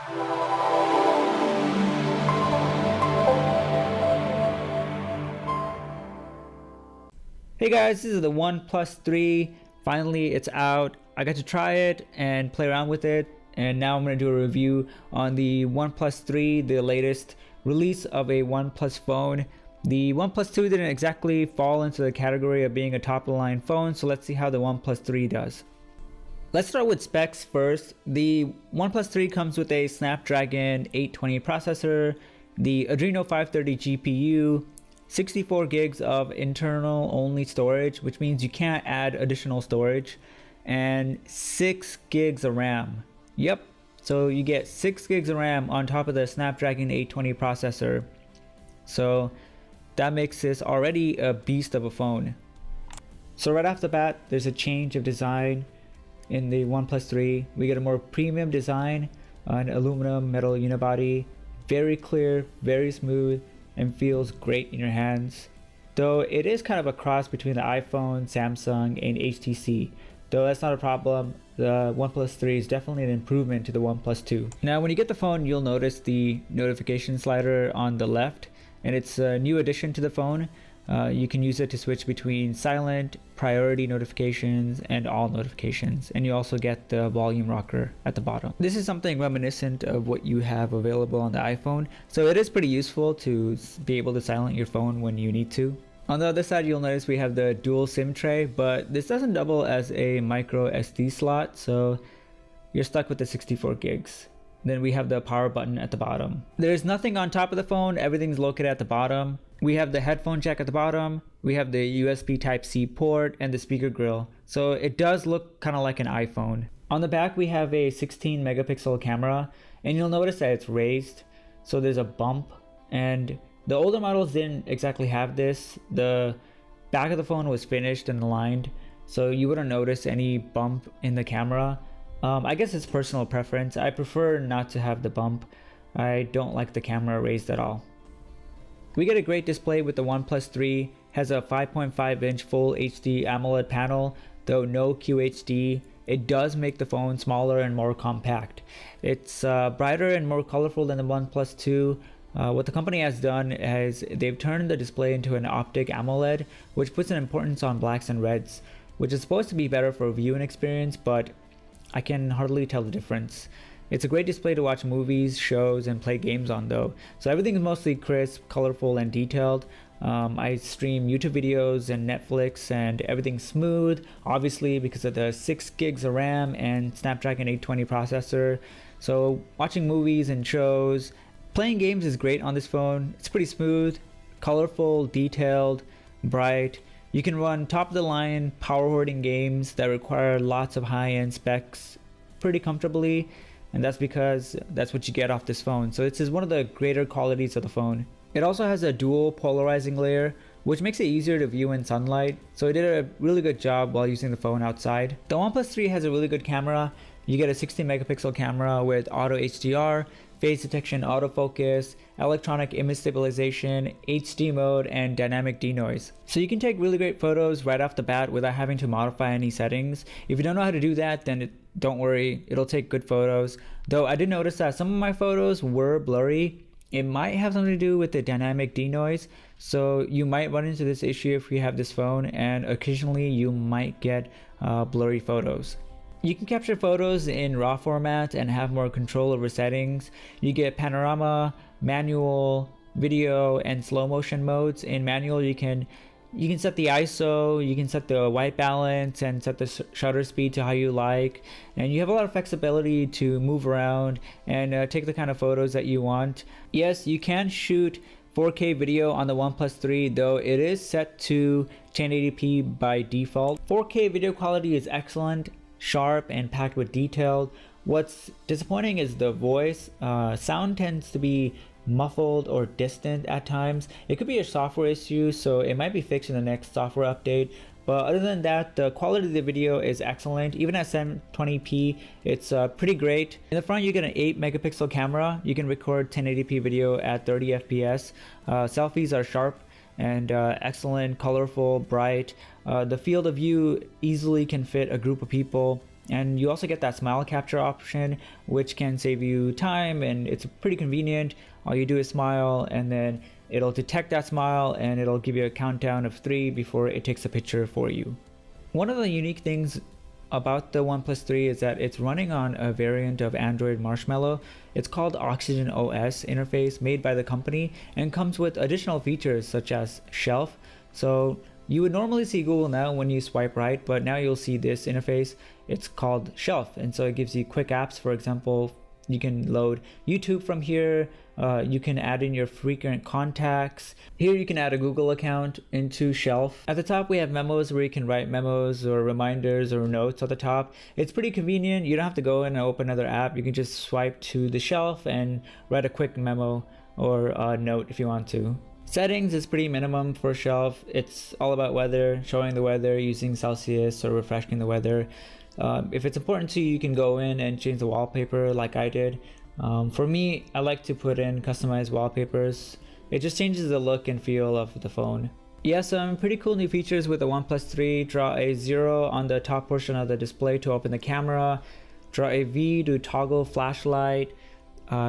Hey guys, this is the OnePlus 3. Finally, it's out. I got to try it and play around with it, and now I'm going to do a review on the OnePlus 3, the latest release of a OnePlus phone. The OnePlus 2 didn't exactly fall into the category of being a top-of-the-line phone, so let's see how the OnePlus 3 does. Let's start with specs first. The OnePlus 3 comes with a Snapdragon 820 processor, the Adreno 530 GPU, 64 gigs of internal only storage, which means you can't add additional storage, and 6 gigs of RAM. Yep, so you get 6 gigs of RAM on top of the Snapdragon 820 processor. So that makes this already a beast of a phone. So right off the bat, there's a change of design in the OnePlus 3. We get a more premium design, an aluminum metal unibody, very clear, very smooth, and feels great in your hands. Though it is kind of a cross between the iPhone, Samsung, and HTC. Though that's not a problem, the OnePlus 3 is definitely an improvement to the OnePlus 2. Now when you get the phone, you'll notice the notification slider on the left, and it's a new addition to the phone. You can use it to switch between silent, priority notifications, and all notifications. And you also get the volume rocker at the bottom. This is something reminiscent of what you have available on the iPhone, so it is pretty useful to be able to silence your phone when you need to. On the other side, you'll notice we have the dual SIM tray, but this doesn't double as a micro SD slot, so you're stuck with the 64 gigs. Then we have the power button at the bottom. There's nothing on top of the phone, everything's located at the bottom. We have the headphone jack at the bottom, we have the USB Type-C port, and the speaker grill. So it does look kind of like an iPhone. On the back we have a 16 megapixel camera, and you'll notice that it's raised, so there's a bump. And the older models didn't exactly have this. The back of the phone was finished and aligned, so you wouldn't notice any bump in the camera. I guess it's personal preference. I prefer not to have the bump. I don't like the camera raised at all. We get a great display with the OnePlus 3. Has a 5.5 inch Full HD AMOLED panel, though no QHD. It does make the phone smaller and more compact. It's brighter and more colorful than the OnePlus 2. What the company has done is they've turned the display into an optic AMOLED, which puts an importance on blacks and reds, which is supposed to be better for viewing experience, but I can hardly tell the difference. It's a great display to watch movies, shows, and play games on though. So everything is mostly crisp, colorful, and detailed. I stream YouTube videos and Netflix, and everything's smooth, obviously because of the 6 gigs of RAM and Snapdragon 820 processor. So watching movies and shows, playing games is great on this phone. It's pretty smooth, colorful, detailed, bright. You can run top-of-the-line power hoarding games that require lots of high-end specs pretty comfortably, and that's because that's what you get off this phone. So this is one of the greater qualities of the phone. It also has a dual polarizing layer, which makes it easier to view in sunlight, so it did a really good job while using the phone outside. The OnePlus 3 has a really good camera. You get a 16 megapixel camera with auto HDR, face detection, autofocus, electronic image stabilization, HD mode, and dynamic denoise. So you can take really great photos right off the bat without having to modify any settings. If you don't know how to do that, then don't worry, it'll take good photos. Though I did notice that some of my photos were blurry. It might have something to do with the dynamic denoise, so you might run into this issue if you have this phone, and occasionally you might get blurry photos. You can capture photos in RAW format and have more control over settings. You get panorama, manual, video, and slow motion modes. In manual, you can set the ISO, you can set the white balance, and set the shutter speed to how you like. And you have a lot of flexibility to move around and take the kind of photos that you want. Yes, you can shoot 4K video on the OnePlus 3, though it is set to 1080p by default. 4K video quality is excellent, sharp, and packed with detail. What's disappointing is the voice. Sound tends to be muffled or distant at times. It could be a software issue, so it might be fixed in the next software update. But other than that, the quality of the video is excellent. Even at 720p, it's pretty great. In the front, you get an 8 megapixel camera. You can record 1080p video at 30 FPS. Selfies are sharp and excellent, colorful, bright. The field of view easily can fit a group of people. And you also get that smile capture option, which can save you time, and it's pretty convenient. All you do is smile, and then it'll detect that smile and it'll give you a countdown of 3 before it takes a picture for you. One of the unique things about the OnePlus 3 is that it's running on a variant of Android Marshmallow. It's called Oxygen OS interface, made by the company, and comes with additional features such as Shelf. So you would normally see Google Now when you swipe right, but now you'll see this interface. It's called Shelf, and so it gives you quick apps. For example, you can load YouTube from here. You can add in your frequent contacts. Here you can add a Google account into Shelf. At the top we have memos, where you can write memos or reminders or notes at the top. It's pretty convenient. You don't have to go in and open another app. You can just swipe to the Shelf and write a quick memo or a note if you want to. Settings is pretty minimum for Shelf. It's all about weather, showing the weather using Celsius or refreshing the weather. If it's important to you, you can go in and change the wallpaper like I did. For me, I like to put in customized wallpapers. It just changes the look and feel of the phone. Yeah, some pretty cool new features with the OnePlus 3. Draw a 0 on the top portion of the display to open the camera. Draw a V to toggle flashlight.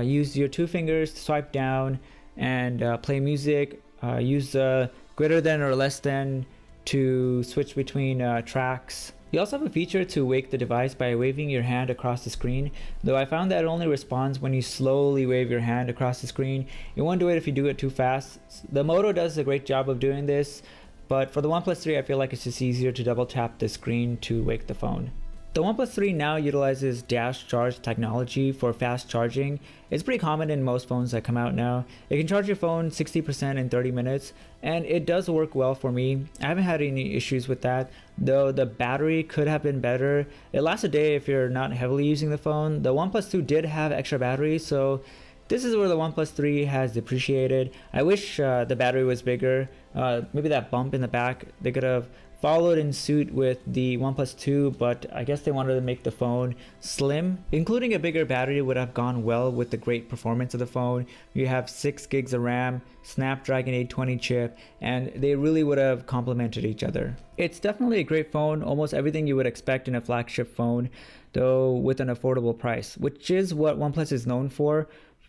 Use your 2 fingers to swipe down and play music. Use the greater than or less than to switch between tracks. You also have a feature to wake the device by waving your hand across the screen, though I found that it only responds when you slowly wave your hand across the screen. It won't do it if you do it too fast. The Moto does a great job of doing this, but for the OnePlus 3 I feel like it's just easier to double tap the screen to wake the phone. The OnePlus 3 now utilizes dash charge technology for fast charging. It's pretty common in most phones that come out now. It can charge your phone 60% in 30 minutes, and it does work well for me. I haven't had any issues with that, though the battery could have been better. It lasts a day if you're not heavily using the phone. The OnePlus 2 did have extra battery, so this is where the OnePlus 3 has depreciated. I wish the battery was bigger. Maybe that bump in the back, they could have followed in suit with the OnePlus 2, but I guess they wanted to make the phone slim. Including a bigger battery would have gone well with the great performance of the phone. You have 6 gigs of RAM, Snapdragon 820 chip, and they really would have complemented each other. It's definitely a great phone, almost everything you would expect in a flagship phone, though with an affordable price, which is what OnePlus is known for,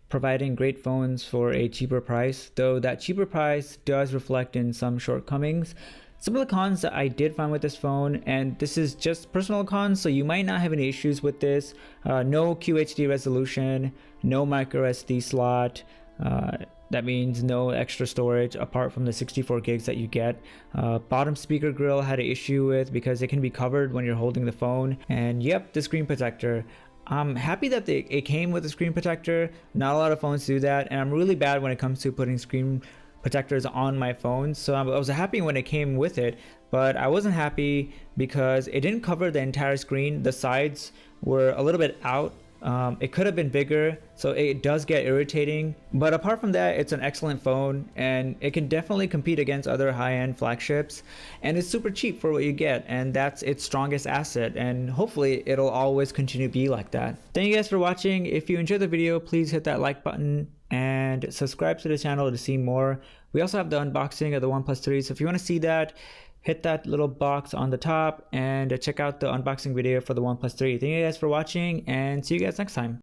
providing great phones for a cheaper price, though that cheaper price does reflect in some shortcomings. Some of the cons that I did find with this phone, and this is just personal cons, so you might not have any issues with this. No QHD resolution, no micro SD slot. That means no extra storage apart from the 64 gigs that you get. Bottom speaker grill had an issue with because it can be covered when you're holding the phone. And yep, the screen protector. I'm happy that it came with a screen protector. Not a lot of phones do that, and I'm really bad when it comes to putting screen protectors on my phone, so I was happy when it came with it, but I wasn't happy because it didn't cover the entire screen. The sides were a little bit out. It could have been bigger, so it does get irritating, but apart from that, it's an excellent phone and it can definitely compete against other high-end flagships, and it's super cheap for what you get, and that's its strongest asset, and hopefully it'll always continue to be like that. Thank you guys for watching. If you enjoyed the video, please hit that like button and subscribe to the channel to see more. We also have the unboxing of the OnePlus 3, so if you want to see that, hit that little box on the top and check out the unboxing video for the OnePlus 3. Thank you guys for watching, and see you guys next time.